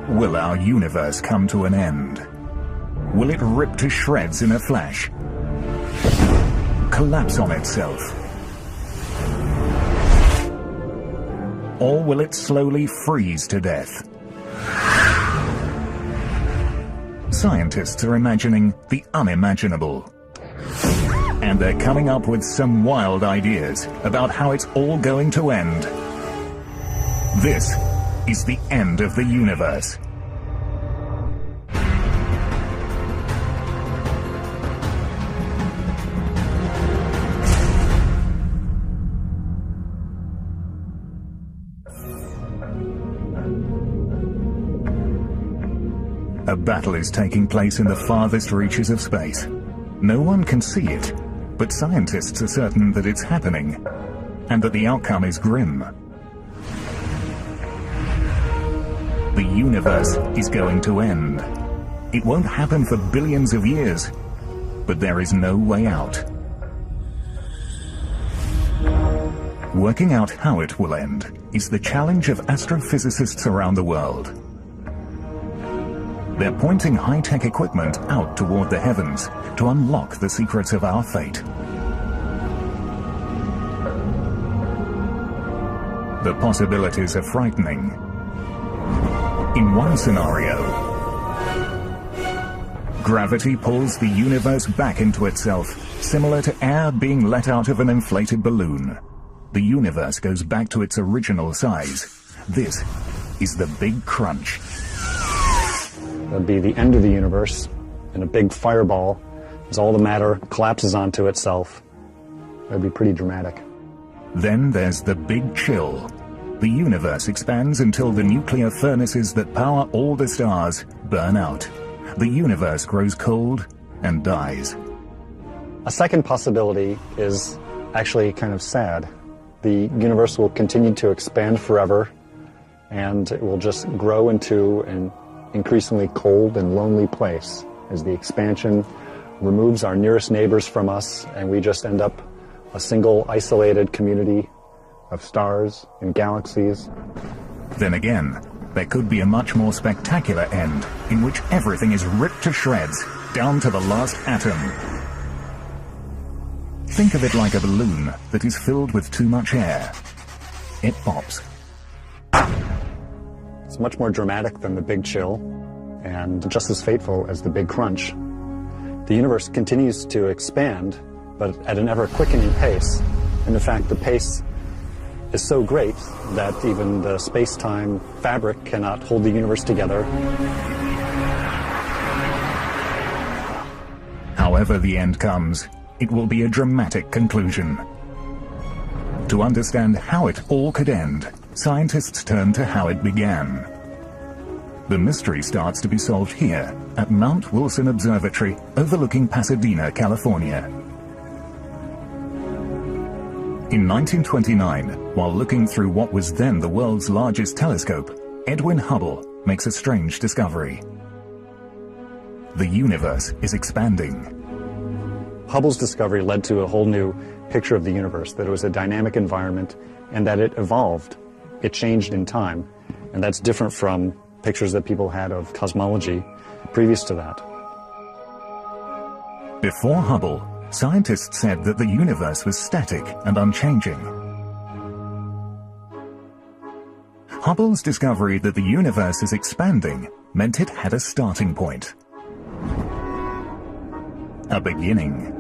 Will our universe come to an end? Will it rip to shreds in a flash? Collapse on itself? Or will it slowly freeze to death? Scientists are imagining the unimaginable. And they're coming up with some wild ideas about how it's all going to end. This is the end of the universe. A battle is taking place in the farthest reaches of space. No one can see it, but scientists are certain that it's happening, and that the outcome is grim. The universe is going to end. It won't happen for billions of years, but there is no way out. Working out how it will end is the challenge of astrophysicists around the world. They're pointing high-tech equipment out toward the heavens to unlock the secrets of our fate. The possibilities are frightening. In one scenario, gravity pulls the universe back into itself, similar to air being let out of an inflated balloon. The universe goes back to its original size. This is the Big Crunch. That'd be the end of the universe in a big fireball as all the matter collapses onto itself. That'd be pretty dramatic. Then there's the Big Chill. The universe expands until the nuclear furnaces that power all the stars burn out. The universe grows cold and dies. A second possibility is actually kind of sad. The universe will continue to expand forever, and it will just grow into an increasingly cold and lonely place as the expansion removes our nearest neighbors from us, and we just end up a single isolated community of stars and galaxies. Then again, there could be a much more spectacular end in which everything is ripped to shreds, down to the last atom. Think of it like a balloon that is filled with too much air. It pops. It's much more dramatic than the Big Chill, and just as fateful as the Big Crunch. The universe continues to expand, but at an ever-quickening pace. And in fact, the pace is so great that even the space-time fabric cannot hold the universe together. However the end comes, it will be a dramatic conclusion. To understand how it all could end, scientists turn to how it began. The mystery starts to be solved here at Mount Wilson Observatory overlooking Pasadena, California. In 1929, while looking through what was then the world's largest telescope, Edwin Hubble makes a strange discovery. The universe is expanding. Hubble's discovery led to a whole new picture of the universe, that it was a dynamic environment and that it evolved. It changed in time, and that's different from pictures that people had of cosmology previous to that. Before Hubble, scientists said that the universe was static and unchanging. Hubble's discovery that the universe is expanding meant it had a starting point. A beginning.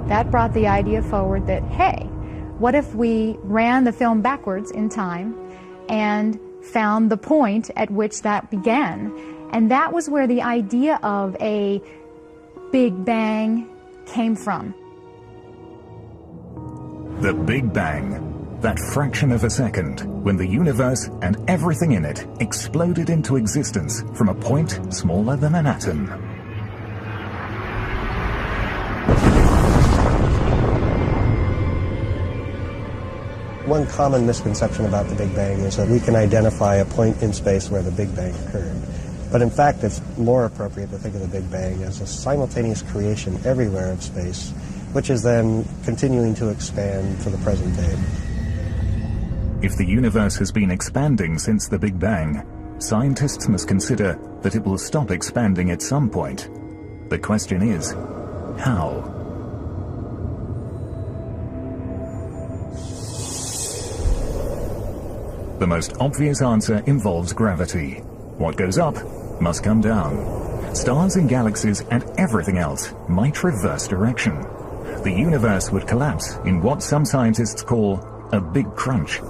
That brought the idea forward that, hey, what if we ran the film backwards in time and found the point at which that began? And that was where the idea of a Big Bang came from. The Big Bang, that fraction of a second when the universe and everything in it exploded into existence from a point smaller than an atom. One common misconception about the Big Bang is that we can identify a point in space where the Big Bang occurred. But in fact, it's more appropriate to think of the Big Bang as a simultaneous creation everywhere of space, which is then continuing to expand to the present day. If the universe has been expanding since the Big Bang, scientists must consider that it will stop expanding at some point. The question is, how? The most obvious answer involves gravity. What goes up must come down. Stars and galaxies and everything else might reverse direction. The universe would collapse in what some scientists call a big crunch.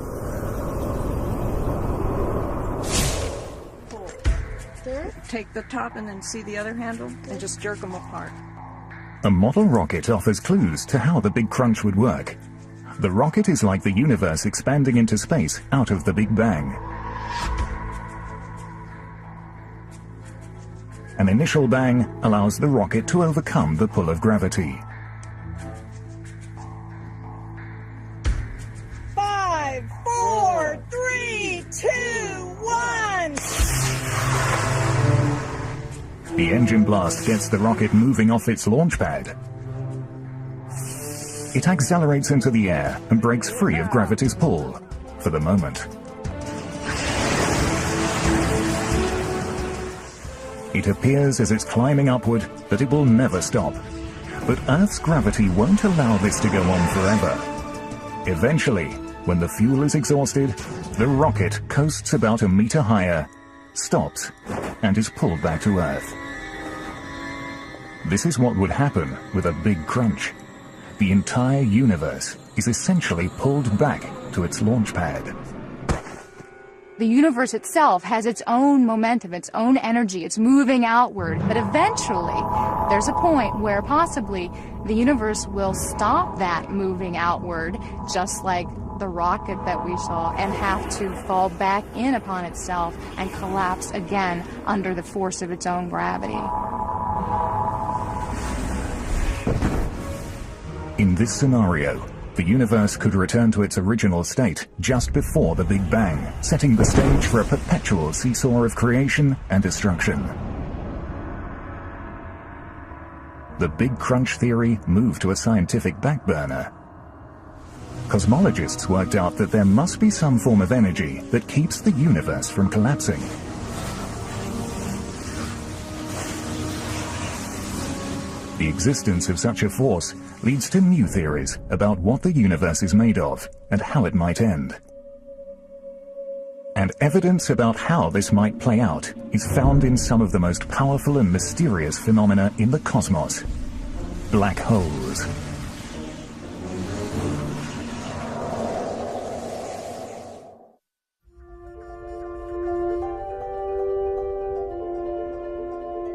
Take the top and then see the other handle and just jerk them apart. A model rocket offers clues to how the big crunch would work. The rocket is like the universe expanding into space out of the Big Bang. An initial bang allows the rocket to overcome the pull of gravity. 5, 4, 3, 2, 1. The engine blast gets the rocket moving off its launch pad. It accelerates into the air and breaks free of gravity's pull, for the moment. It appears as it's climbing upward that it will never stop. But Earth's gravity won't allow this to go on forever. Eventually, when the fuel is exhausted, the rocket coasts about a meter higher, stops, and is pulled back to Earth. This is what would happen with a big crunch. The entire universe is essentially pulled back to its launch pad. The universe itself has its own momentum, its own energy. It's moving outward. But eventually, there's a point where possibly the universe will stop that moving outward, just like the rocket that we saw, and have to fall back in upon itself and collapse again under the force of its own gravity. In this scenario, the universe could return to its original state just before the Big Bang, setting the stage for a perpetual seesaw of creation and destruction. The Big Crunch theory moved to a scientific back burner. Cosmologists worked out that there must be some form of energy that keeps the universe from collapsing. The existence of such a force leads to new theories about what the universe is made of and how it might end. And evidence about how this might play out is found in some of the most powerful and mysterious phenomena in the cosmos: black holes.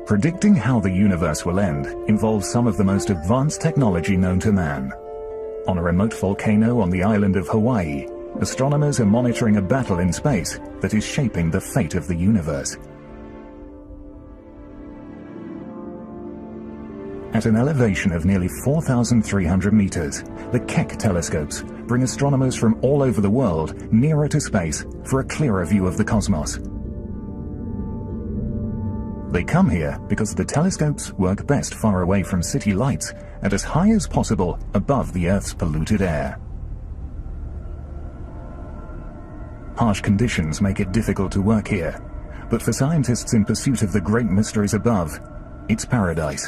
Predicting how the universe will end involves some of the most advanced technology known to man. On a remote volcano on the island of Hawaii, astronomers are monitoring a battle in space that is shaping the fate of the universe. At an elevation of nearly 4,300 meters, the Keck telescopes bring astronomers from all over the world nearer to space for a clearer view of the cosmos. They come here because the telescopes work best far away from city lights and as high as possible above the Earth's polluted air. Harsh conditions make it difficult to work here, but for scientists in pursuit of the great mysteries above, it's paradise.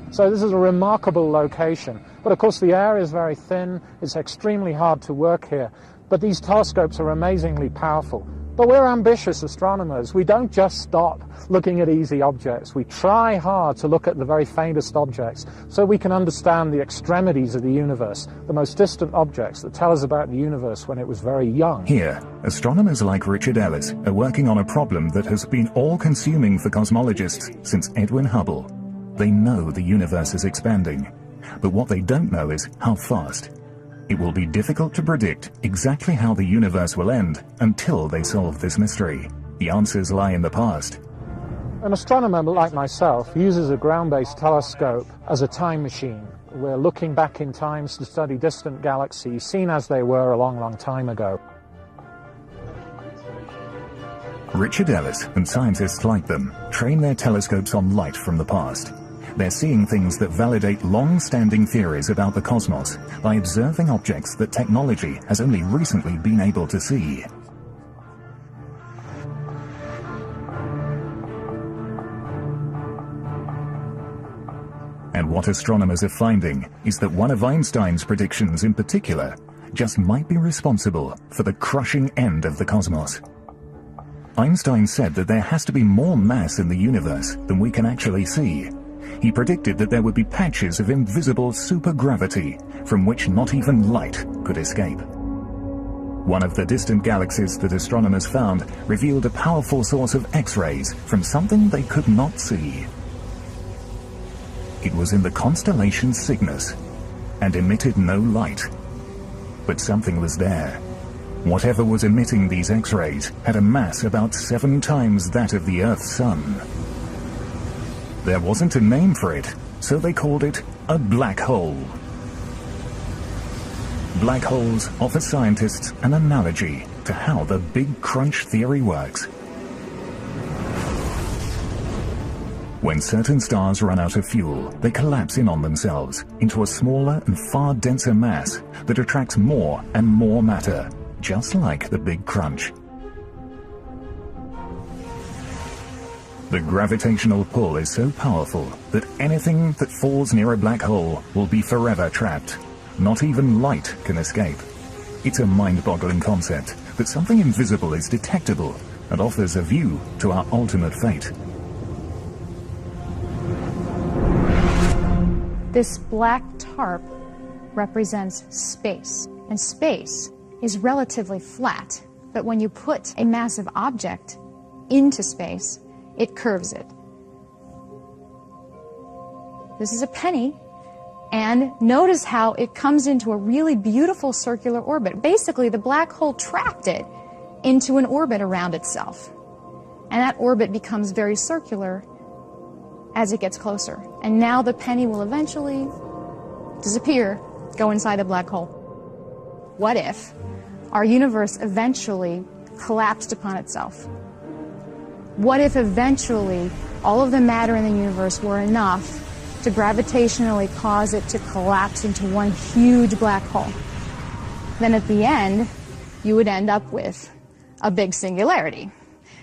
So this is a remarkable location, but of course the air is very thin, it's extremely hard to work here, but these telescopes are amazingly powerful. But we're ambitious astronomers. We don't just stop looking at easy objects. We try hard to look at the very faintest objects so we can understand the extremities of the universe, the most distant objects that tell us about the universe when it was very young. Here, astronomers like Richard Ellis are working on a problem that has been all-consuming for cosmologists since Edwin Hubble. They know the universe is expanding, but what they don't know is how fast. It will be difficult to predict exactly how the universe will end until they solve this mystery. The answers lie in the past. An astronomer like myself uses a ground-based telescope as a time machine. We're looking back in time to study distant galaxies, seen as they were a long, long time ago. Richard Ellis and scientists like them train their telescopes on light from the past. They're seeing things that validate long-standing theories about the cosmos by observing objects that technology has only recently been able to see. And what astronomers are finding is that one of Einstein's predictions in particular just might be responsible for the crushing end of the cosmos. Einstein said that there has to be more mass in the universe than we can actually see. He predicted that there would be patches of invisible supergravity from which not even light could escape. One of the distant galaxies that astronomers found revealed a powerful source of X-rays from something they could not see. It was in the constellation Cygnus and emitted no light. But something was there. Whatever was emitting these X-rays had a mass about 7 times that of the Earth's sun. There wasn't a name for it, so they called it a black hole. Black holes offer scientists an analogy to how the Big Crunch theory works. When certain stars run out of fuel, they collapse in on themselves into a smaller and far denser mass that attracts more and more matter, just like the Big Crunch. The gravitational pull is so powerful that anything that falls near a black hole will be forever trapped. Not even light can escape. It's a mind-boggling concept that something invisible is detectable and offers a view to our ultimate fate. This black tarp represents space, and space is relatively flat, but when you put a massive object into space, it curves it. This is a penny, and notice how it comes into a really beautiful circular orbit. Basically, the black hole trapped it into an orbit around itself, and that orbit becomes very circular as it gets closer. And now the penny will eventually disappear, go inside the black hole. What if our universe eventually collapsed upon itself? What if eventually all of the matter in the universe were enough to gravitationally cause it to collapse into one huge black hole? Then at the end, you would end up with a big singularity.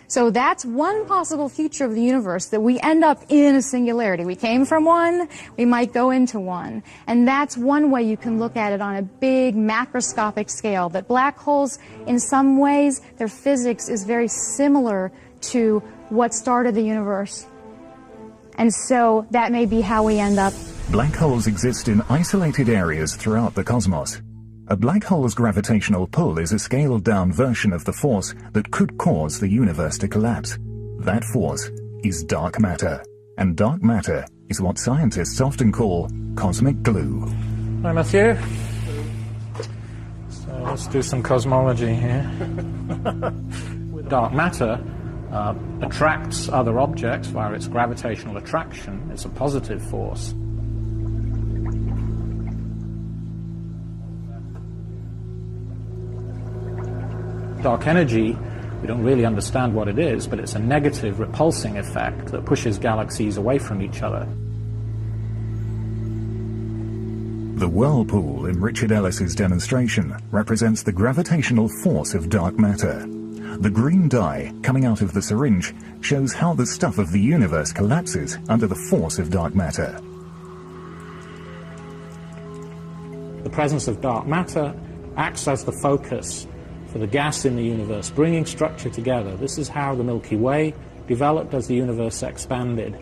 So that's one possible future of the universe, that we end up in a singularity. We came from one, we might go into one. And that's one way you can look at it on a big macroscopic scale, that black holes, in some ways, their physics is very similar to what started the universe. And so that may be how we end up. Black holes exist in isolated areas throughout the cosmos. A black hole's gravitational pull is a scaled-down version of the force that could cause the universe to collapse. That force is dark matter, and dark matter is what scientists often call cosmic glue. Hi, Matthew. So let's do some cosmology here. Dark matter attracts other objects via its gravitational attraction. It's a positive force. Dark energy, we don't really understand what it is, but it's a negative repulsing effect that pushes galaxies away from each other. The whirlpool in Richard Ellis's demonstration represents the gravitational force of dark matter. The green dye coming out of the syringe shows how the stuff of the universe collapses under the force of dark matter. The presence of dark matter acts as the focus for the gas in the universe, bringing structure together. This is how the Milky Way developed as the universe expanded.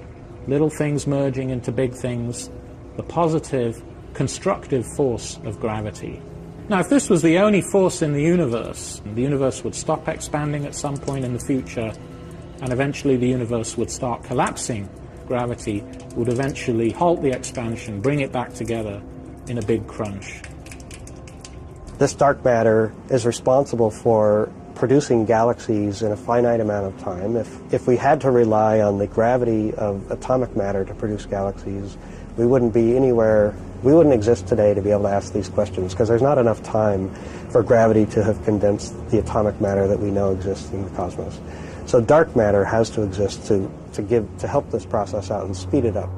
Little things merging into big things, the positive, constructive force of gravity. Now, if this was the only force in the universe would stop expanding at some point in the future, and eventually the universe would start collapsing. Gravity would eventually halt the expansion, bring it back together in a big crunch. This dark matter is responsible for producing galaxies in a finite amount of time. If we had to rely on the gravity of atomic matter to produce galaxies, we wouldn't exist today to be able to ask these questions, because there's not enough time for gravity to have condensed the atomic matter that we know exists in the cosmos. So dark matter has to exist to help this process out and speed it up.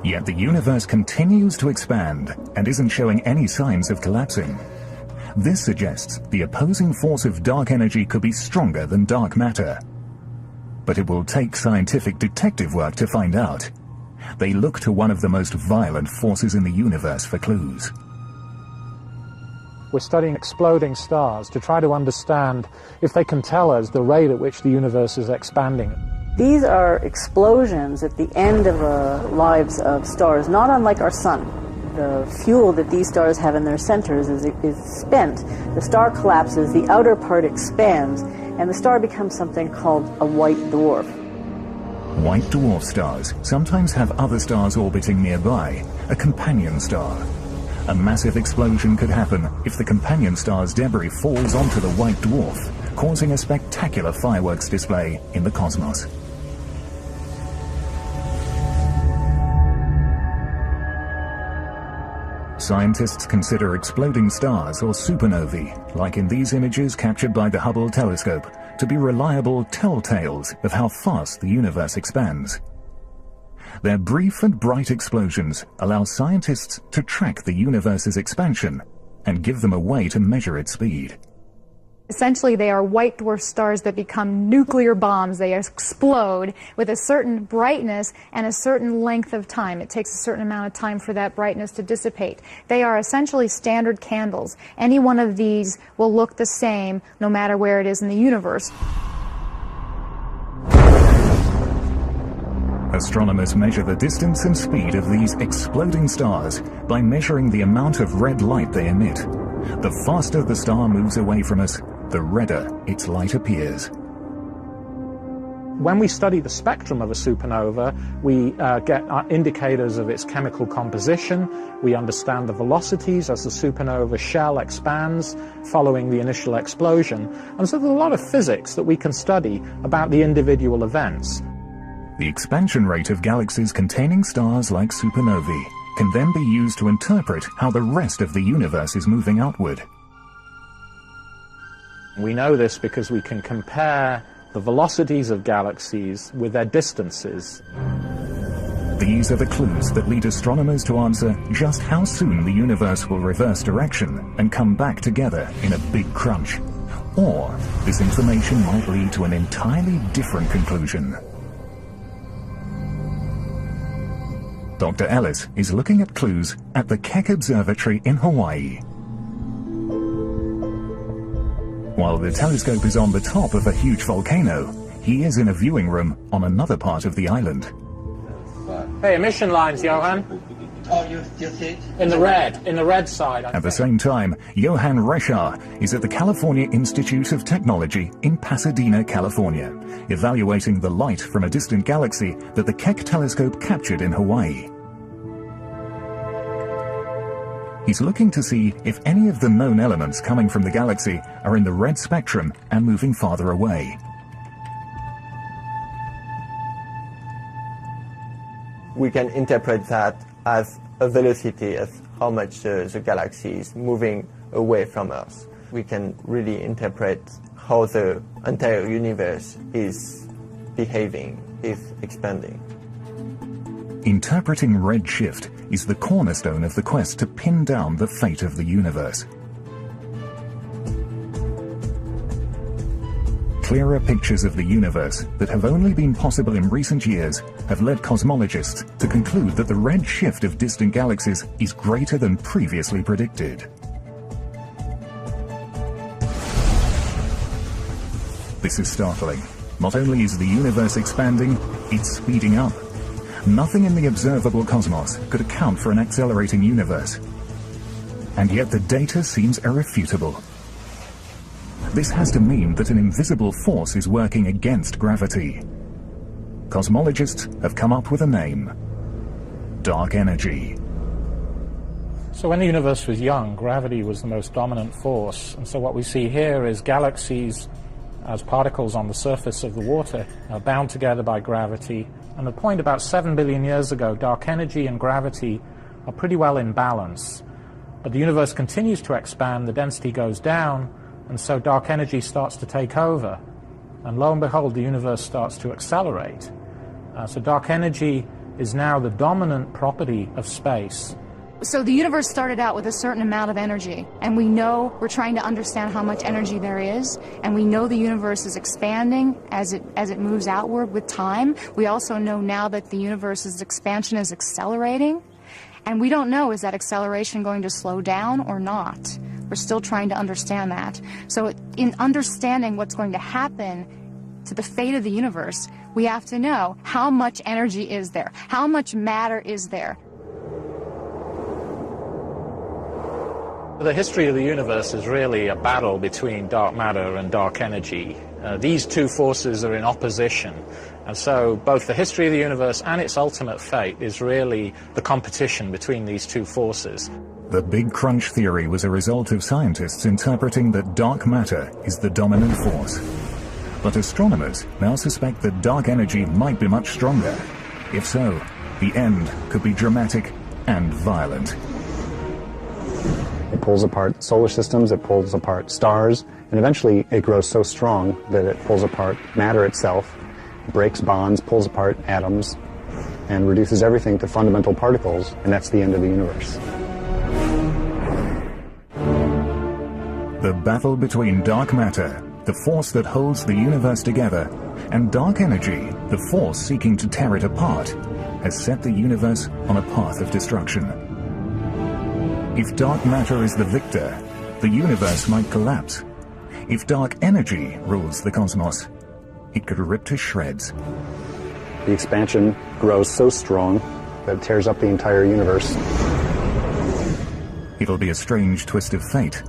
Yet the universe continues to expand and isn't showing any signs of collapsing. This suggests the opposing force of dark energy could be stronger than dark matter. But it will take scientific detective work to find out. They look to one of the most violent forces in the universe for clues. We're studying exploding stars to try to understand if they can tell us the rate at which the universe is expanding. These are explosions at the end of lives of stars, not unlike our sun. The fuel that these stars have in their centers is spent. The star collapses, the outer part expands, and the star becomes something called a white dwarf. White dwarf stars sometimes have other stars orbiting nearby, a companion star. A massive explosion could happen if the companion star's debris falls onto the white dwarf, causing a spectacular fireworks display in the cosmos. Scientists consider exploding stars or supernovae, like in these images captured by the Hubble telescope, to be reliable telltales of how fast the universe expands. Their brief and bright explosions allow scientists to track the universe's expansion and give them a way to measure its speed. Essentially, they are white dwarf stars that become nuclear bombs. They explode with a certain brightness and a certain length of time. It takes a certain amount of time for that brightness to dissipate. They are essentially standard candles. Any one of these will look the same no matter where it is in the universe. Astronomers measure the distance and speed of these exploding stars by measuring the amount of red light they emit. The faster the star moves away from us, the redder its light appears. When we study the spectrum of a supernova, we get indicators of its chemical composition. We understand the velocities as the supernova shell expands following the initial explosion. And so there's a lot of physics that we can study about the individual events. The expansion rate of galaxies containing stars like supernovae can then be used to interpret how the rest of the universe is moving outward. We know this because we can compare the velocities of galaxies with their distances. These are the clues that lead astronomers to answer just how soon the universe will reverse direction and come back together in a big crunch. Or this information might lead to an entirely different conclusion. Dr. Ellis is looking at clues at the Keck Observatory in Hawaii. While the telescope is on the top of a huge volcano, he is in a viewing room on another part of the island. Hey, emission lines, Johan. Oh, you see it? In the red side. At the same time, Johan Reschar is at the California Institute of Technology in Pasadena, California, evaluating the light from a distant galaxy that the Keck telescope captured in Hawaii. He's looking to see if any of the known elements coming from the galaxy are in the red spectrum and moving farther away. We can interpret that as a velocity, as how much the galaxy is moving away from us. We can really interpret how the entire universe is behaving, is expanding. Interpreting redshift is the cornerstone of the quest to pin down the fate of the universe. Clearer pictures of the universe that have only been possible in recent years have led cosmologists to conclude that the red shift of distant galaxies is greater than previously predicted. This is startling. Not only is the universe expanding, it's speeding up. Nothing in the observable cosmos could account for an accelerating universe. And yet the data seems irrefutable. This has to mean that an invisible force is working against gravity. Cosmologists have come up with a name: dark energy. So when the universe was young, gravity was the most dominant force. And so what we see here is galaxies as particles on the surface of the water are bound together by gravity. And at the point about 7 billion years ago, dark energy and gravity are pretty well in balance. But the universe continues to expand, the density goes down, and so dark energy starts to take over. And lo and behold, the universe starts to accelerate. So dark energy is now the dominant property of space. So the universe started out with a certain amount of energy, and we know we're trying to understand how much energy there is, and we know the universe is expanding as it moves outward with time. We also know now that the universe's expansion is accelerating, and we don't know, is that acceleration going to slow down or not? We're still trying to understand that. So in understanding what's going to happen to the fate of the universe, we have to know how much energy is there, how much matter is there. The history of the universe is really a battle between dark matter and dark energy. These two forces are in opposition, and so both the history of the universe and its ultimate fate is really the competition between these two forces. The Big Crunch theory was a result of scientists interpreting that dark matter is the dominant force. But astronomers now suspect that dark energy might be much stronger. If so, the end could be dramatic and violent. It pulls apart solar systems, it pulls apart stars, and eventually it grows so strong that it pulls apart matter itself, breaks bonds, pulls apart atoms, and reduces everything to fundamental particles, and that's the end of the universe. The battle between dark matter, the force that holds the universe together, and dark energy, the force seeking to tear it apart, has set the universe on a path of destruction. If dark matter is the victor, the universe might collapse. If dark energy rules the cosmos, it could rip to shreds. The expansion grows so strong that it tears up the entire universe. It'll be a strange twist of fate.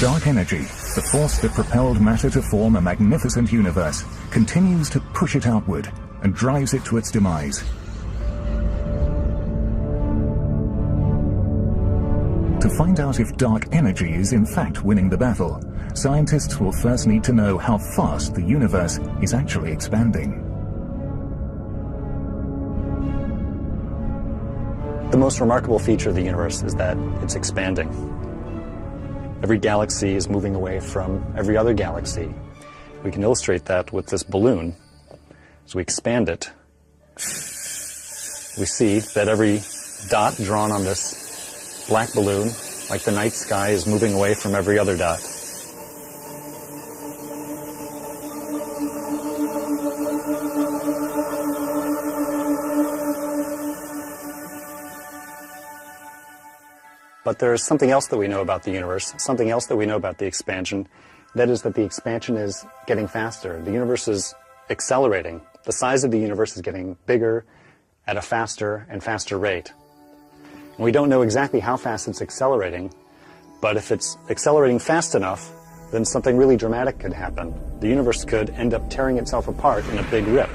Dark energy, the force that propelled matter to form a magnificent universe, continues to push it outward and drives it to its demise. To find out if dark energy is in fact winning the battle, scientists will first need to know how fast the universe is actually expanding. The most remarkable feature of the universe is that it's expanding. Every galaxy is moving away from every other galaxy. We can illustrate that with this balloon. As we expand it, we see that every dot drawn on this black balloon, like the night sky, is moving away from every other dot. But there's something else that we know about the universe, something else that we know about the expansion. That is that the expansion is getting faster. The universe is accelerating. The size of the universe is getting bigger at a faster and faster rate. And we don't know exactly how fast it's accelerating, but if it's accelerating fast enough, then something really dramatic could happen. The universe could end up tearing itself apart in a big rip.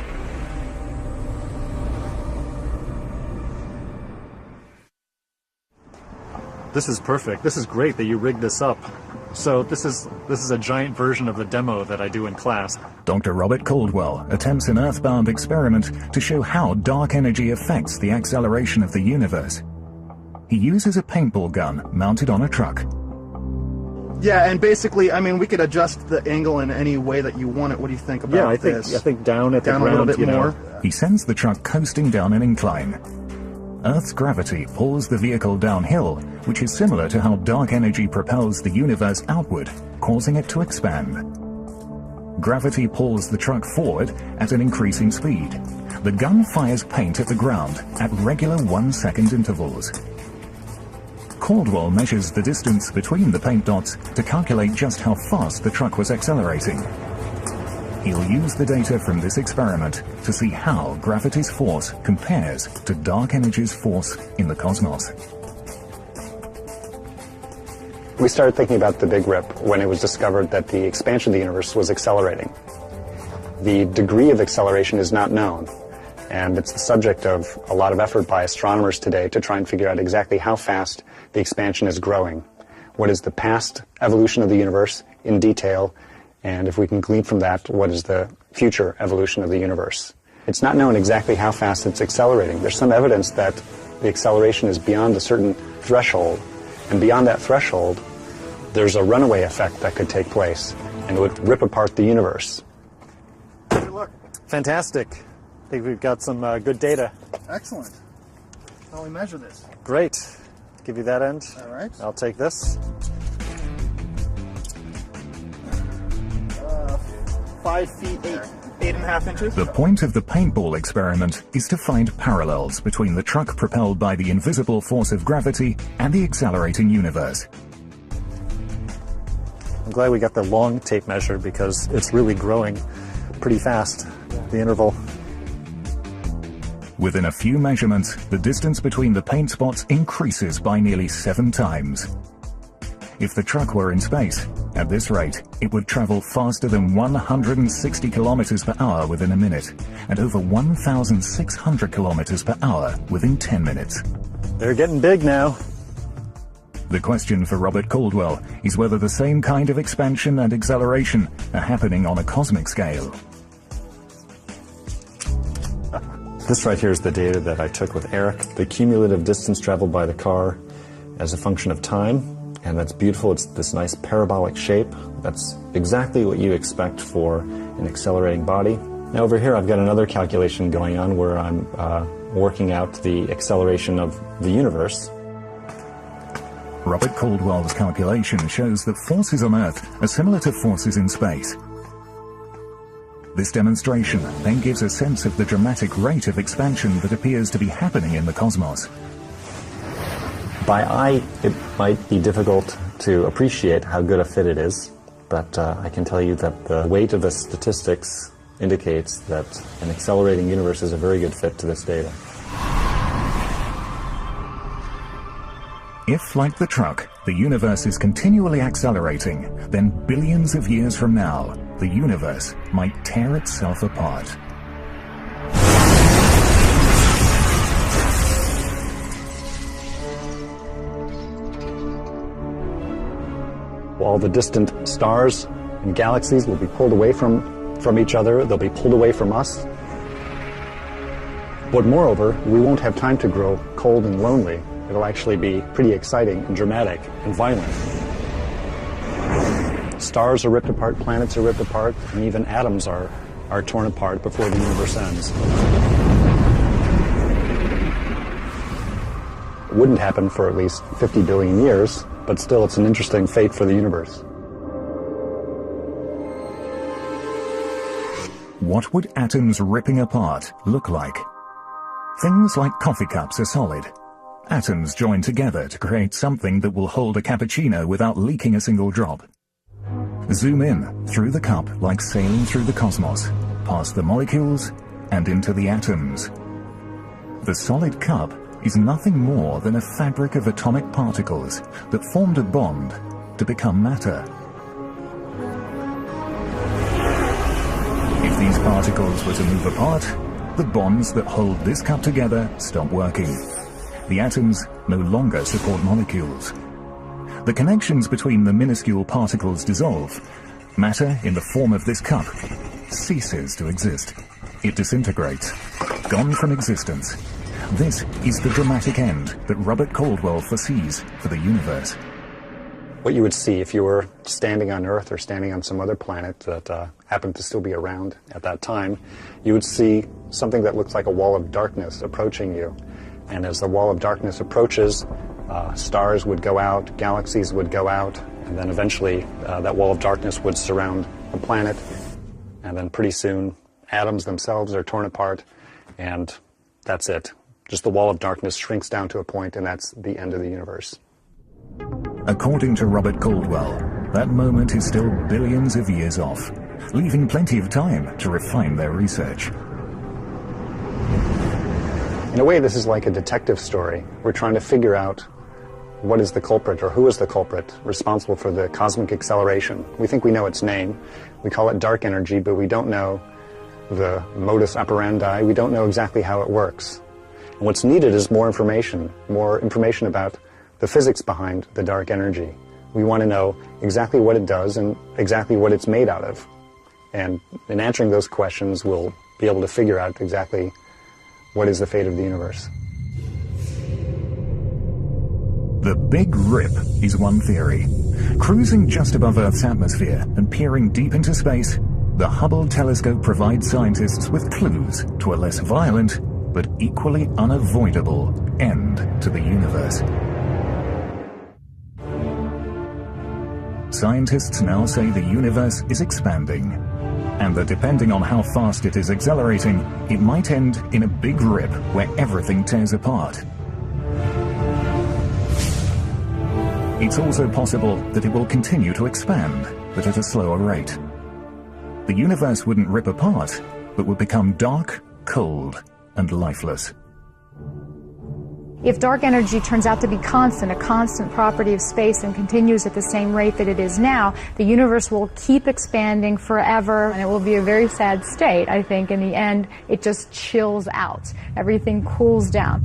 This is perfect. This is great that you rigged this up. So this is a giant version of the demo that I do in class. Dr. Robert Caldwell attempts an earthbound experiment to show how dark energy affects the acceleration of the universe. He uses a paintball gun mounted on a truck. Yeah, and basically, I mean, we could adjust the angle in any way that you want it. What do you think about this? I think down at the ground, a little bit more. He sends the truck coasting down an incline. Earth's gravity pulls the vehicle downhill, which is similar to how dark energy propels the universe outward, causing it to expand. Gravity pulls the truck forward at an increasing speed. The gun fires paint at the ground at regular 1-second intervals. Caldwell measures the distance between the paint dots to calculate just how fast the truck was accelerating. He'll use the data from this experiment to see how gravity's force compares to dark energy's force in the cosmos. We started thinking about the Big Rip when it was discovered that the expansion of the universe was accelerating. The degree of acceleration is not known, and it's the subject of a lot of effort by astronomers today to try and figure out exactly how fast the expansion is growing. What is the past evolution of the universe in detail, and if we can glean from that, what is the future evolution of the universe? It's not known exactly how fast it's accelerating. There's some evidence that the acceleration is beyond a certain threshold, and beyond that threshold, there's a runaway effect that could take place, and it would rip apart the universe. Good luck. Fantastic. think we've got some good data. Excellent. How we measure this? Great. Give you that end. All right. I'll take this. 5 feet 8.5 inches. The point of the paintball experiment is to find parallels between the truck propelled by the invisible force of gravity and the accelerating universe. I'm glad we got the long tape measure because it's really growing pretty fast, the interval. Within a few measurements, the distance between the paint spots increases by nearly 7 times. If the truck were in space, at this rate, it would travel faster than 160 kilometers per hour within a minute, and over 1,600 kilometers per hour within 10 minutes. They're getting big now. The question for Robert Caldwell is whether the same kind of expansion and acceleration are happening on a cosmic scale. This right here is the data that I took with Eric, the cumulative distance traveled by the car as a function of time. And that's beautiful. It's this nice parabolic shape. That's exactly what you expect for an accelerating body. Now over here I've got another calculation going on where I'm working out the acceleration of the universe. Robert Caldwell's calculation shows that forces on Earth are similar to forces in space. This demonstration then gives a sense of the dramatic rate of expansion that appears to be happening in the cosmos. By eye, it might be difficult to appreciate how good a fit it is, but I can tell you that the weight of the statistics indicates that an accelerating universe is a very good fit to this data. If, like the truck, the universe is continually accelerating, then billions of years from now, the universe might tear itself apart. All the distant stars and galaxies will be pulled away from each other. They'll be pulled away from us. But moreover, we won't have time to grow cold and lonely. It'll actually be pretty exciting and dramatic and violent. Stars are ripped apart, planets are ripped apart, and even atoms are torn apart before the universe ends. It wouldn't happen for at least 50 billion years, but still it's an interesting fate for the universe. What would atoms ripping apart look like? Things like coffee cups are solid. Atoms join together to create something that will hold a cappuccino without leaking a single drop. Zoom in through the cup like sailing through the cosmos, past the molecules and into the atoms. The solid cup is nothing more than a fabric of atomic particles that formed a bond to become matter. If these particles were to move apart, the bonds that hold this cup together stop working. The atoms no longer support molecules. The connections between the minuscule particles dissolve. Matter in the form of this cup ceases to exist. It disintegrates, gone from existence. This is the dramatic end that Robert Caldwell foresees for the universe. What you would see if you were standing on Earth or standing on some other planet that happened to still be around at that time, you would see something that looks like a wall of darkness approaching you. And as the wall of darkness approaches, stars would go out, galaxies would go out, and then eventually that wall of darkness would surround the planet. And then pretty soon, atoms themselves are torn apart, and that's it. Just the wall of darkness shrinks down to a point, and that's the end of the universe. According to Robert Caldwell, that moment is still billions of years off, leaving plenty of time to refine their research. In a way, this is like a detective story. We're trying to figure out what is the culprit, or who is the culprit responsible for the cosmic acceleration. We think we know its name. We call it dark energy, but we don't know the modus operandi. We don't know exactly how it works. And what's needed is more information about the physics behind the dark energy. We want to know exactly what it does and exactly what it's made out of. And in answering those questions, we'll be able to figure out exactly what is the fate of the universe. The Big Rip is one theory. Cruising just above Earth's atmosphere and peering deep into space, The Hubble telescope provides scientists with clues to a less violent, but equally unavoidable end to the universe. Scientists now say the universe is expanding, and that depending on how fast it is accelerating, it might end in a big rip where everything tears apart. It's also possible that it will continue to expand, but at a slower rate. The universe wouldn't rip apart, but would become dark, cold, and lifeless. If dark energy turns out to be constant, a constant property of space, and continues at the same rate that it is now, the universe will keep expanding forever, and it will be a very sad state. I think in the end, it just chills out. Everything cools down.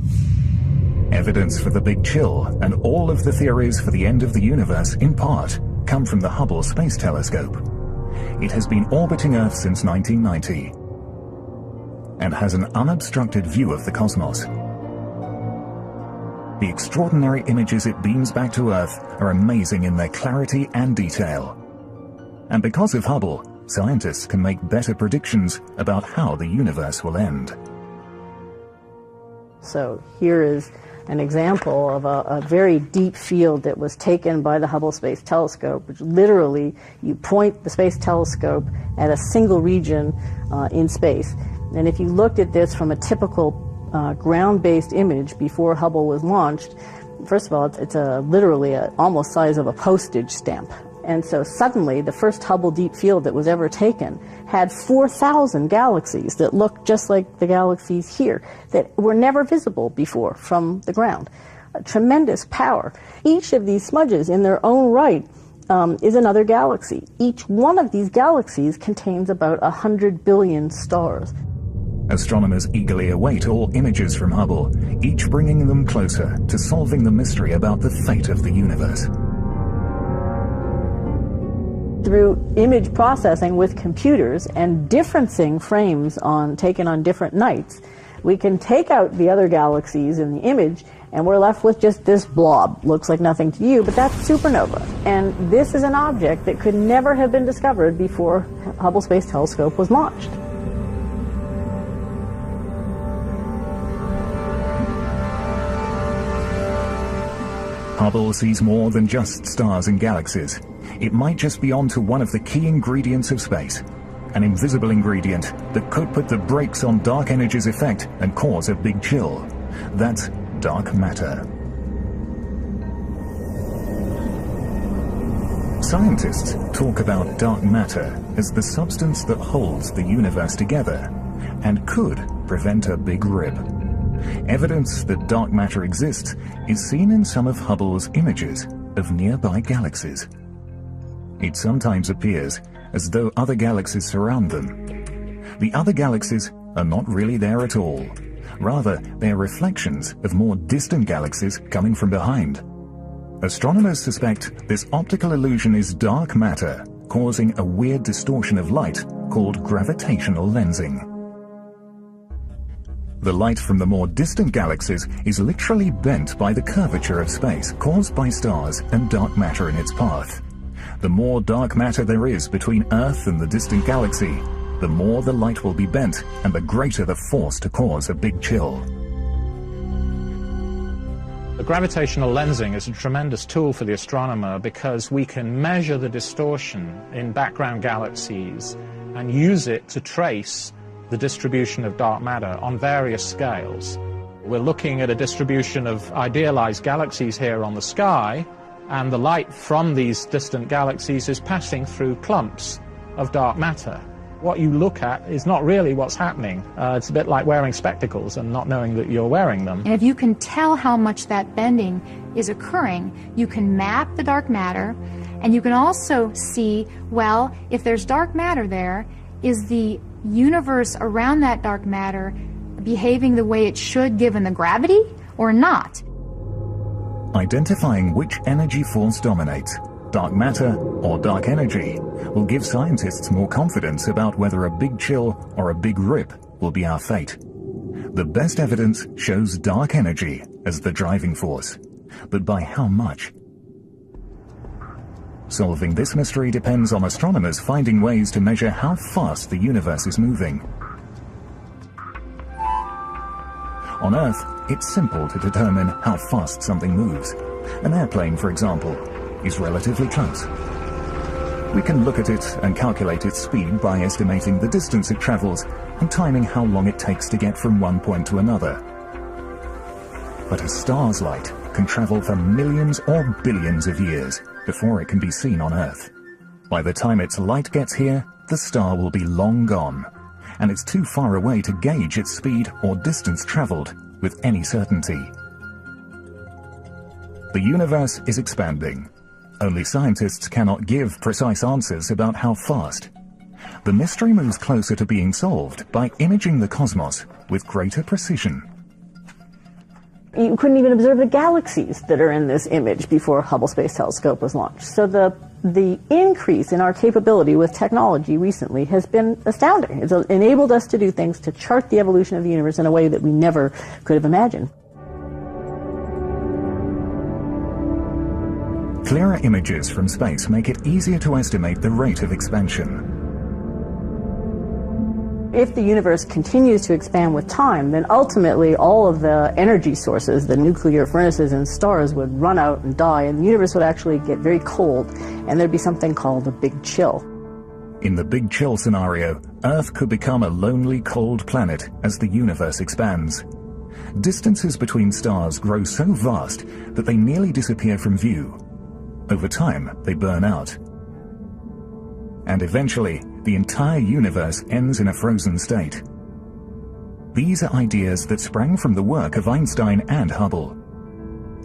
Evidence for the Big Chill and all of the theories for the end of the universe, in part, come from the Hubble Space Telescope. It has been orbiting Earth since 1990 and has an unobstructed view of the cosmos. The extraordinary images it beams back to Earth are amazing in their clarity and detail. And because of Hubble, scientists can make better predictions about how the universe will end. So here is an example of a very deep field that was taken by the Hubble Space Telescope, which literally you point the space telescope at a single region in space. And if you looked at this from a typical ground-based image before Hubble was launched, first of all, it's literally almost size of a postage stamp. And so suddenly, the first Hubble Deep Field that was ever taken had 4,000 galaxies that looked just like the galaxies here, that were never visible before from the ground. A tremendous power. Each of these smudges in their own right is another galaxy. Each one of these galaxies contains about 100 billion stars. Astronomers eagerly await all images from Hubble, each bringing them closer to solving the mystery about the fate of the universe. Through image processing with computers and differencing frames taken on different nights, we can take out the other galaxies in the image, and we're left with just this blob. Looks like nothing to you, but that's supernova. And this is an object that could never have been discovered before Hubble Space Telescope was launched. Hubble sees more than just stars and galaxies. It might just be onto one of the key ingredients of space, an invisible ingredient that could put the brakes on dark energy's effect and cause a big chill. That's dark matter. Scientists talk about dark matter as the substance that holds the universe together and could prevent a big rip. Evidence that dark matter exists is seen in some of Hubble's images of nearby galaxies. It sometimes appears as though other galaxies surround them. The other galaxies are not really there at all. Rather, they are reflections of more distant galaxies coming from behind. Astronomers suspect this optical illusion is dark matter, causing a weird distortion of light called gravitational lensing. The light from the more distant galaxies is literally bent by the curvature of space caused by stars and dark matter in its path. The more dark matter there is between Earth and the distant galaxy, the more the light will be bent and the greater the force to cause a big chill. The gravitational lensing is a tremendous tool for the astronomer because we can measure the distortion in background galaxies and use it to trace the distribution of dark matter on various scales. We're looking at a distribution of idealized galaxies here on the sky, and the light from these distant galaxies is passing through clumps of dark matter. What you look at is not really what's happening. It's a bit like wearing spectacles and not knowing that you're wearing them. And if you can tell how much that bending is occurring, you can map the dark matter, and you can also see, well, if there's dark matter there, is the universe around that dark matter behaving the way it should given the gravity or not? Identifying which energy force dominates, dark matter or dark energy, will give scientists more confidence about whether a big chill or a big rip will be our fate. The best evidence shows dark energy as the driving force, but by how much? Solving this mystery depends on astronomers finding ways to measure how fast the universe is moving. On Earth, it's simple to determine how fast something moves. An airplane, for example, is relatively close. We can look at it and calculate its speed by estimating the distance it travels and timing how long it takes to get from one point to another. But a star's light can travel for millions or billions of years before it can be seen on Earth. By the time its light gets here, the star will be long gone, and it's too far away to gauge its speed or distance traveled with any certainty. The universe is expanding. Only scientists cannot give precise answers about how fast. The mystery moves closer to being solved by imaging the cosmos with greater precision. You couldn't even observe the galaxies that are in this image before Hubble Space Telescope was launched. So the increase in our capability with technology recently has been astounding. It's enabled us to do things to chart the evolution of the universe in a way that we never could have imagined. Clearer images from space make it easier to estimate the rate of expansion. If the universe continues to expand with time, then ultimately all of the energy sources, the nuclear furnaces and stars, would run out and die, and the universe would actually get very cold, and there'd be something called a big chill. In the Big Chill scenario, Earth could become a lonely, cold planet as the universe expands. Distances between stars grow so vast that they nearly disappear from view. Over time, they burn out. And eventually, the entire universe ends in a frozen state. These are ideas that sprang from the work of Einstein and Hubble.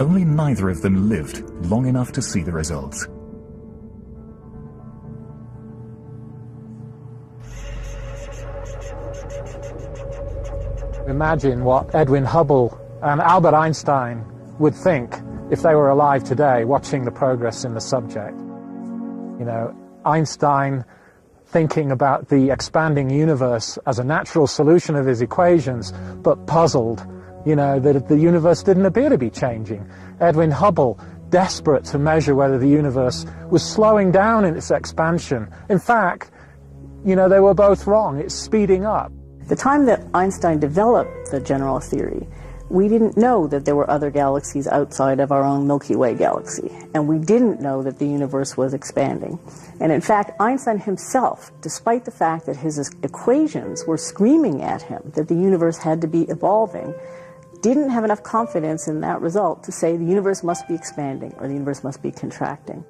Only neither of them lived long enough to see the results. Imagine what Edwin Hubble and Albert Einstein would think if they were alive today, watching the progress in the subject. You know, Einstein thinking about the expanding universe as a natural solution of his equations, but puzzled, you know, that the universe didn't appear to be changing. Edwin Hubble, desperate to measure whether the universe was slowing down in its expansion. In fact, you know, they were both wrong. It's speeding up. At the time that Einstein developed the general theory, we didn't know that there were other galaxies outside of our own Milky Way galaxy, and we didn't know that the universe was expanding. And in fact, Einstein himself, despite the fact that his equations were screaming at him that the universe had to be evolving, didn't have enough confidence in that result to say the universe must be expanding or the universe must be contracting.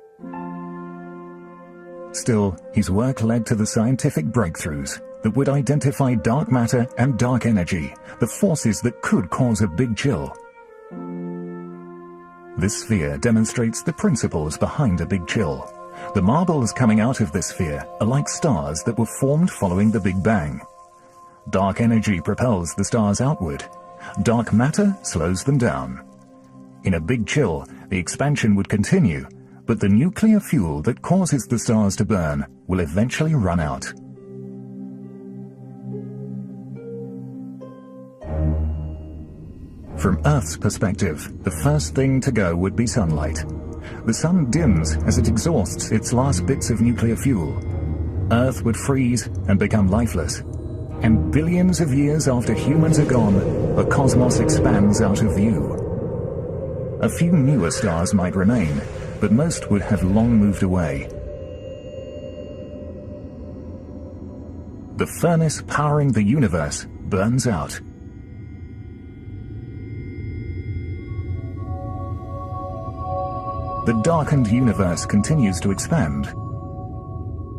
Still, his work led to the scientific breakthroughs that would identify dark matter and dark energy, the forces that could cause a big chill. This sphere demonstrates the principles behind a big chill. The marbles coming out of this sphere are like stars that were formed following the Big Bang. Dark energy propels the stars outward. Dark matter slows them down. In a big chill, the expansion would continue, but the nuclear fuel that causes the stars to burn will eventually run out. From Earth's perspective, the first thing to go would be sunlight. The sun dims as it exhausts its last bits of nuclear fuel. Earth would freeze and become lifeless. And billions of years after humans are gone, the cosmos expands out of view. A few newer stars might remain, but most would have long moved away. The furnace powering the universe burns out. The darkened universe continues to expand,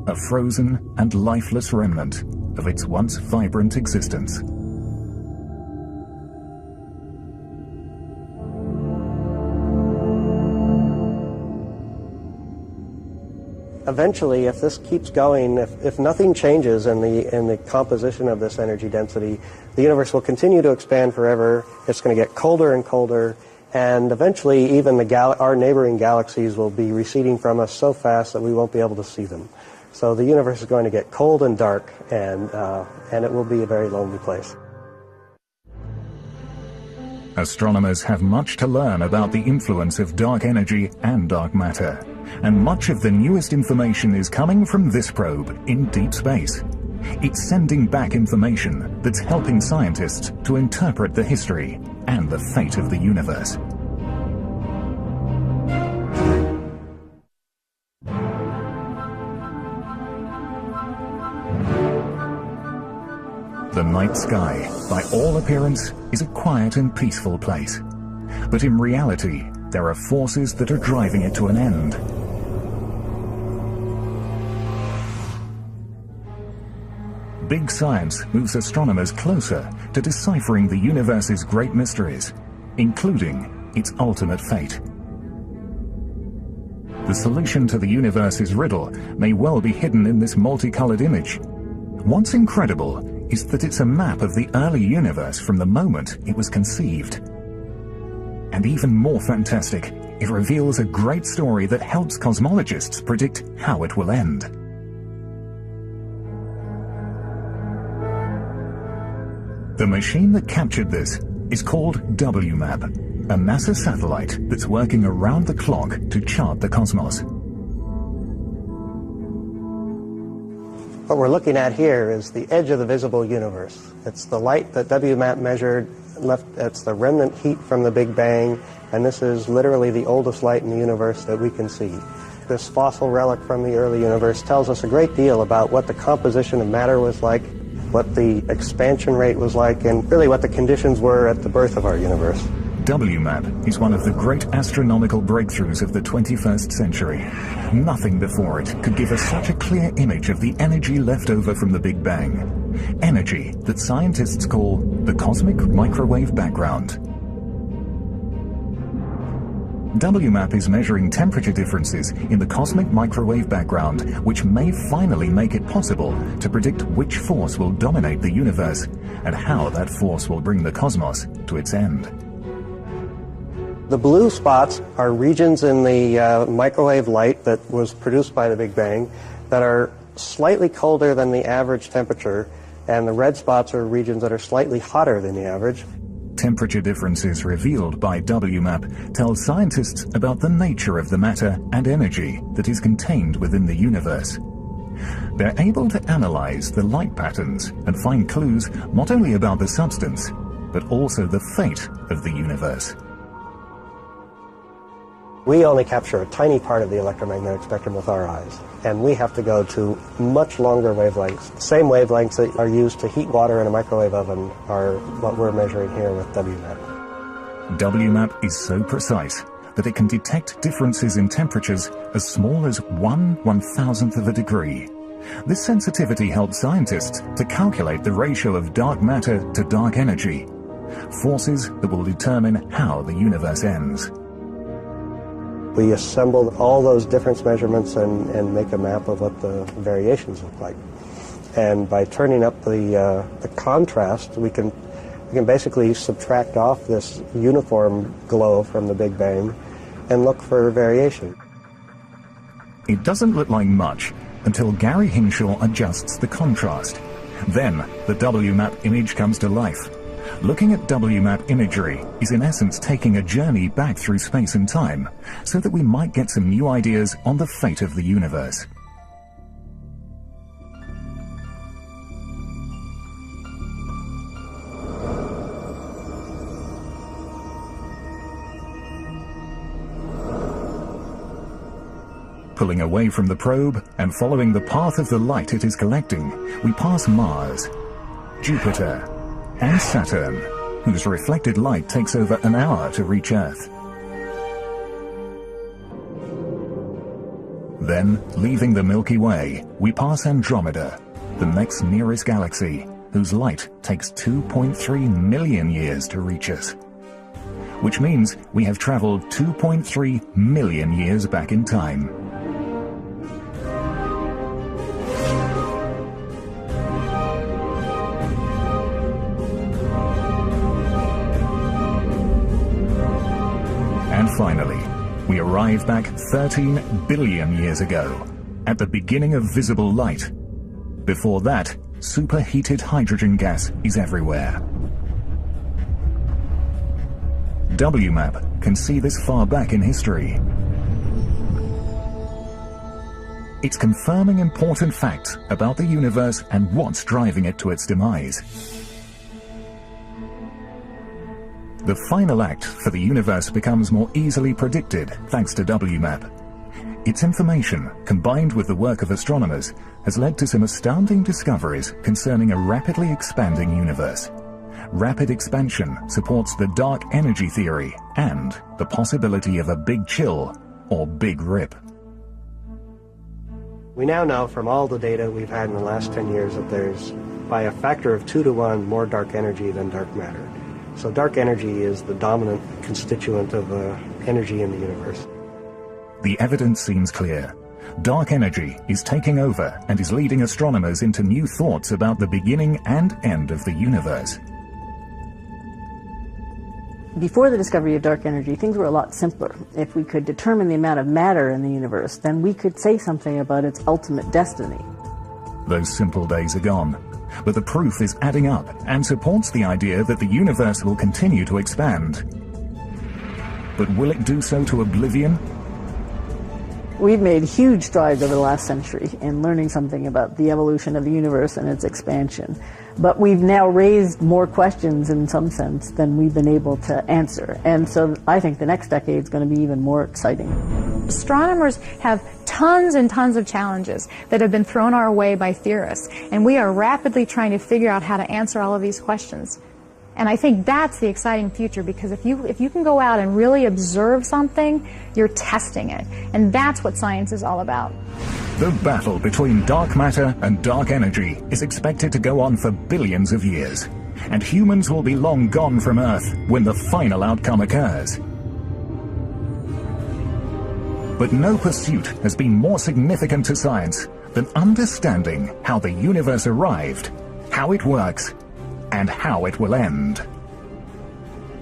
a frozen and lifeless remnant of its once vibrant existence. Eventually, if this keeps going, if nothing changes in the composition of this energy density, the universe will continue to expand forever. It's going to get colder and colder. And eventually, even our neighboring galaxies will be receding from us so fast that we won't be able to see them. So the universe is going to get cold and dark, and it will be a very lonely place. Astronomers have much to learn about the influence of dark energy and dark matter. And much of the newest information is coming from this probe in deep space. It's sending back information that's helping scientists to interpret the history and the fate of the universe. The night sky, by all appearance, is a quiet and peaceful place. But in reality, there are forces that are driving it to an end. Big science moves astronomers closer to deciphering the universe's great mysteries, including its ultimate fate. The solution to the universe's riddle may well be hidden in this multicolored image. What's incredible is that it's a map of the early universe from the moment it was conceived. And even more fantastic, it reveals a great story that helps cosmologists predict how it will end. The machine that captured this is called WMAP, a NASA satellite that's working around the clock to chart the cosmos. What we're looking at here is the edge of the visible universe. It's the light that WMAP measured, it's the remnant heat from the Big Bang, and this is literally the oldest light in the universe that we can see. This fossil relic from the early universe tells us a great deal about what the composition of matter was like, what the expansion rate was like, and really what the conditions were at the birth of our universe. WMAP is one of the great astronomical breakthroughs of the 21st century. Nothing before it could give us such a clear image of the energy left over from the Big Bang. Energy that scientists call the cosmic microwave background. WMAP is measuring temperature differences in the cosmic microwave background, which may finally make it possible to predict which force will dominate the universe and how that force will bring the cosmos to its end. The blue spots are regions in the microwave light that was produced by the Big Bang that are slightly colder than the average temperature, and the red spots are regions that are slightly hotter than the average. Temperature differences revealed by WMAP tell scientists about the nature of the matter and energy that is contained within the universe. They're able to analyze the light patterns and find clues not only about the substance, but also the fate of the universe. We only capture a tiny part of the electromagnetic spectrum with our eyes, and we have to go to much longer wavelengths. The same wavelengths that are used to heat water in a microwave oven are what we're measuring here with WMAP. WMAP is so precise that it can detect differences in temperatures as small as 1/1000th of a degree. This sensitivity helps scientists to calculate the ratio of dark matter to dark energy, forces that will determine how the universe ends. We assemble all those difference measurements and make a map of what the variations look like. And by turning up the contrast, we can basically subtract off this uniform glow from the Big Bang and look for variation. It doesn't look like much until Gary Hinshaw adjusts the contrast. Then the WMAP image comes to life. Looking at WMAP imagery is in essence taking a journey back through space and time so that we might get some new ideas on the fate of the universe. Pulling away from the probe and following the path of the light it is collecting, we pass Mars, Jupiter, and Saturn, whose reflected light takes over an hour to reach Earth. Then, leaving the Milky Way, we pass Andromeda, the next nearest galaxy, whose light takes 2.3 million years to reach us. Which means we have traveled 2.3 million years back in time. And finally, we arrive back 13 billion years ago, at the beginning of visible light. Before that, superheated hydrogen gas is everywhere. WMAP can see this far back in history. It's confirming important facts about the universe and what's driving it to its demise. The final act for the universe becomes more easily predicted thanks to WMAP. Its information, combined with the work of astronomers, has led to some astounding discoveries concerning a rapidly expanding universe. Rapid expansion supports the dark energy theory and the possibility of a big chill or big rip. We now know from all the data we've had in the last 10 years that there's, by a factor of 2 to 1, more dark energy than dark matter. So dark energy is the dominant constituent of energy in the universe. The evidence seems clear. Dark energy is taking over and is leading astronomers into new thoughts about the beginning and end of the universe. Before the discovery of dark energy, things were a lot simpler. If we could determine the amount of matter in the universe, then we could say something about its ultimate destiny. Those simple days are gone. But the proof is adding up and supports the idea that the universe will continue to expand. But will it do so to oblivion? We've made huge strides over the last century in learning something about the evolution of the universe and its expansion. But we've now raised more questions in some sense than we've been able to answer. And so I think the next decade is going to be even more exciting. Astronomers have tons and tons of challenges that have been thrown our way by theorists, and we are rapidly trying to figure out how to answer all of these questions. And I think that's the exciting future, because if you can go out and really observe something, you're testing it. And that's what science is all about. The battle between dark matter and dark energy is expected to go on for billions of years, and humans will be long gone from Earth when the final outcome occurs. But no pursuit has been more significant to science than understanding how the universe arrived, how it works, and how it will end.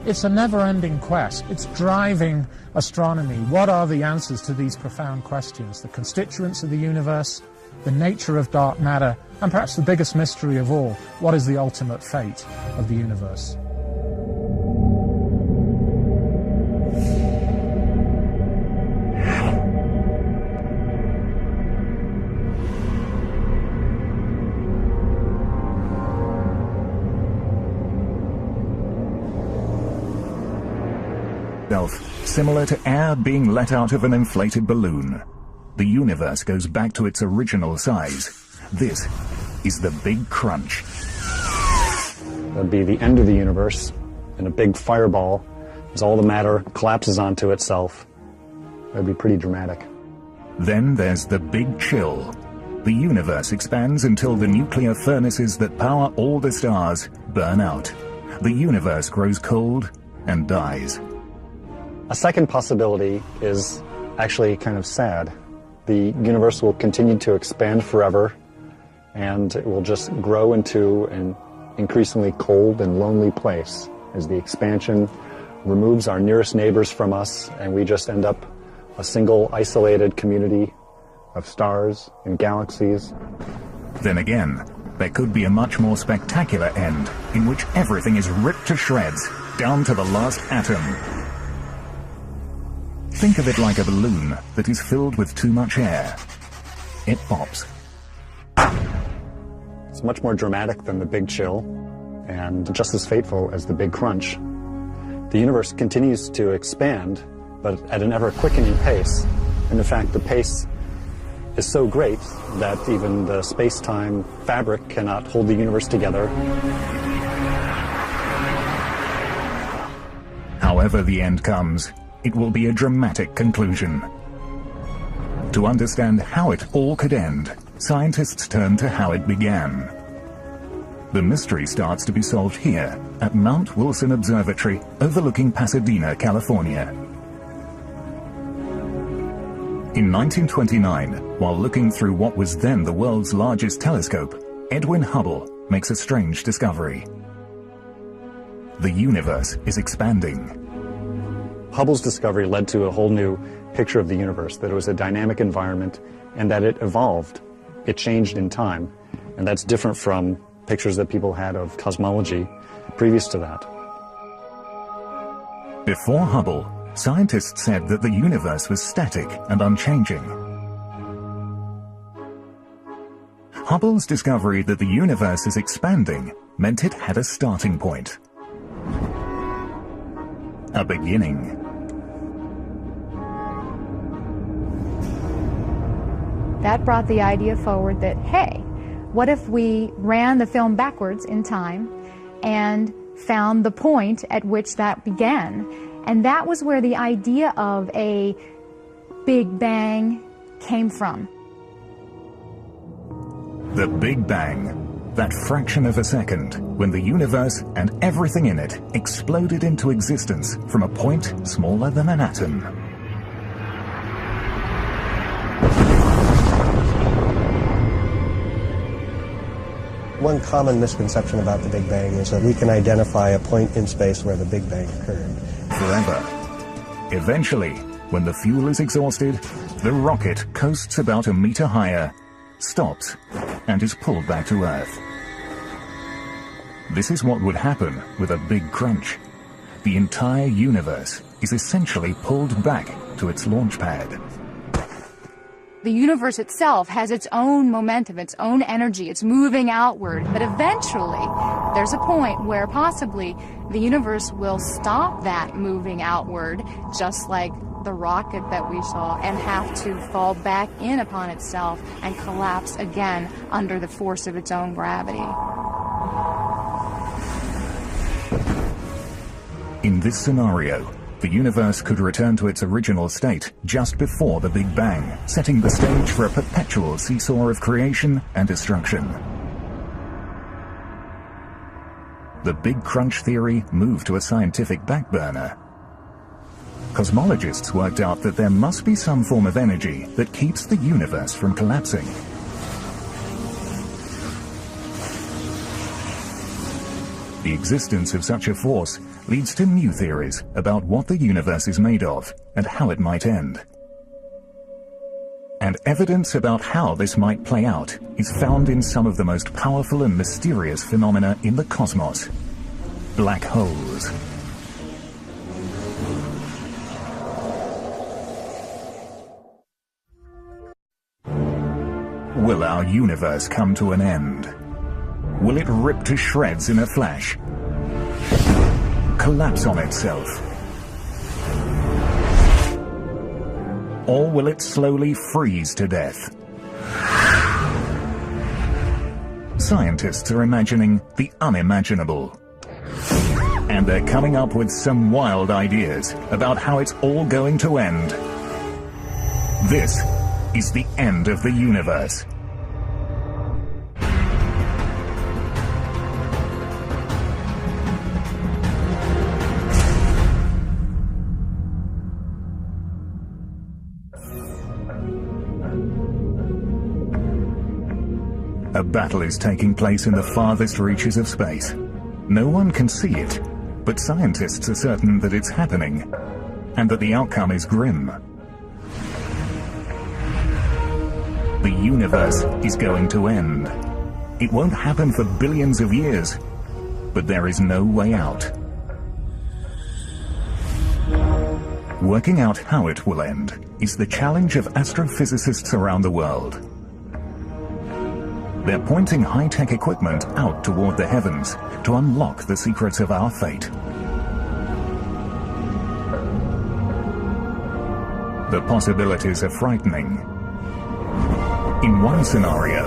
It's a never-ending quest. It's driving astronomy. What are the answers to these profound questions? The constituents of the universe, the nature of dark matter, and perhaps the biggest mystery of all, what is the ultimate fate of the universe? Similar to air being let out of an inflated balloon. The universe goes back to its original size. This is the Big Crunch. That'd be the end of the universe in a big fireball as all the matter collapses onto itself. That'd be pretty dramatic. Then there's the Big Chill. The universe expands until the nuclear furnaces that power all the stars burn out. The universe grows cold and dies. A second possibility is actually kind of sad. The universe will continue to expand forever, and it will just grow into an increasingly cold and lonely place as the expansion removes our nearest neighbors from us, and we just end up a single isolated community of stars and galaxies. Then again, there could be a much more spectacular end in which everything is ripped to shreds, down to the last atom. Think of it like a balloon that is filled with too much air. It pops. It's much more dramatic than the Big Chill, and just as fateful as the Big Crunch. The universe continues to expand, but at an ever-quickening pace. And in fact, the pace is so great that even the space-time fabric cannot hold the universe together. However the end comes, it will be a dramatic conclusion. To understand how it all could end, scientists turn to how it began. The mystery starts to be solved here at Mount Wilson Observatory overlooking Pasadena, California. In 1929, while looking through what was then the world's largest telescope, Edwin Hubble makes a strange discovery. The universe is expanding. Hubble's discovery led to a whole new picture of the universe, that it was a dynamic environment and that it evolved. It changed in time, and that's different from pictures that people had of cosmology previous to that. Before Hubble, scientists said that the universe was static and unchanging. Hubble's discovery that the universe is expanding meant it had a starting point. A beginning. That brought the idea forward that, hey, what if we ran the film backwards in time and found the point at which that began? And that was where the idea of a Big Bang came from. The Big Bang, that fraction of a second when the universe and everything in it exploded into existence from a point smaller than an atom. One common misconception about the Big Bang is that we can identify a point in space where the Big Bang occurred. Forever. Eventually, when the fuel is exhausted, the rocket coasts about a meter higher, stops, and is pulled back to Earth. This is what would happen with a big crunch. The entire universe is essentially pulled back to its launch pad. The universe itself has its own momentum, its own energy. It's moving outward. But eventually, there's a point where possibly the universe will stop that moving outward, just like the rocket that we saw, and have to fall back in upon itself and collapse again under the force of its own gravity. In this scenario, the universe could return to its original state just before the Big Bang, setting the stage for a perpetual seesaw of creation and destruction. The Big Crunch theory moved to a scientific backburner. Cosmologists worked out that there must be some form of energy that keeps the universe from collapsing. The existence of such a force leads to new theories about what the universe is made of and how it might end. And evidence about how this might play out is found in some of the most powerful and mysterious phenomena in the cosmos: black holes. Will our universe come to an end? Will it rip to shreds in a flash? Collapse on itself? Or will it slowly freeze to death? Scientists are imagining the unimaginable. And they're coming up with some wild ideas about how it's all going to end. This is the end of the universe. A battle is taking place in the farthest reaches of space. No one can see it, but scientists are certain that it's happening, and that the outcome is grim. The universe is going to end. It won't happen for billions of years, but there is no way out. Working out how it will end is the challenge of astrophysicists around the world. They're pointing high-tech equipment out toward the heavens to unlock the secrets of our fate. The possibilities are frightening. In one scenario,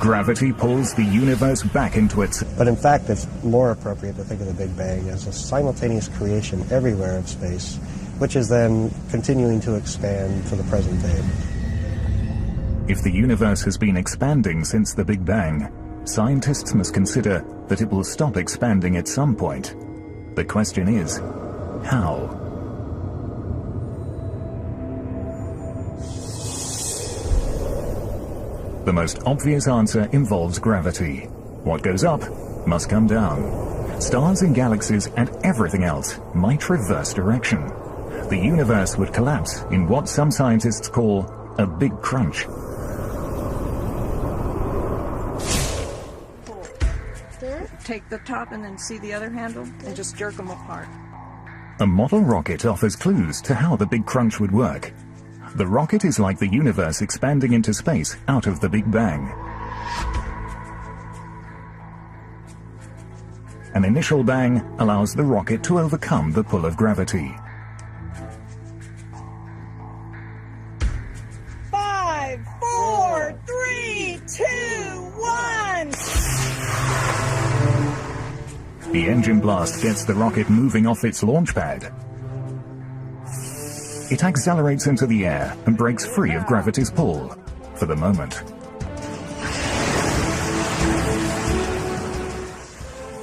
gravity pulls the universe back into its... But in fact, it's more appropriate to think of the Big Bang as a simultaneous creation everywhere of space, which is then continuing to expand to the present day. If the universe has been expanding since the Big Bang, scientists must consider that it will stop expanding at some point. The question is, how? The most obvious answer involves gravity. What goes up must come down. Stars and galaxies and everything else might reverse direction. The universe would collapse in what some scientists call a big crunch. Take the top and then see the other handle and just jerk them apart. A model rocket offers clues to how the big crunch would work. The rocket is like the universe expanding into space out of the Big Bang. An initial bang allows the rocket to overcome the pull of gravity. 5, 4, 3, 2, 1. The engine blast gets the rocket moving off its launch pad. It accelerates into the air and breaks free of gravity's pull, for the moment.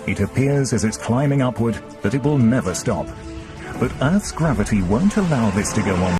It appears as it's climbing upward that it will never stop. But Earth's gravity won't allow this to go on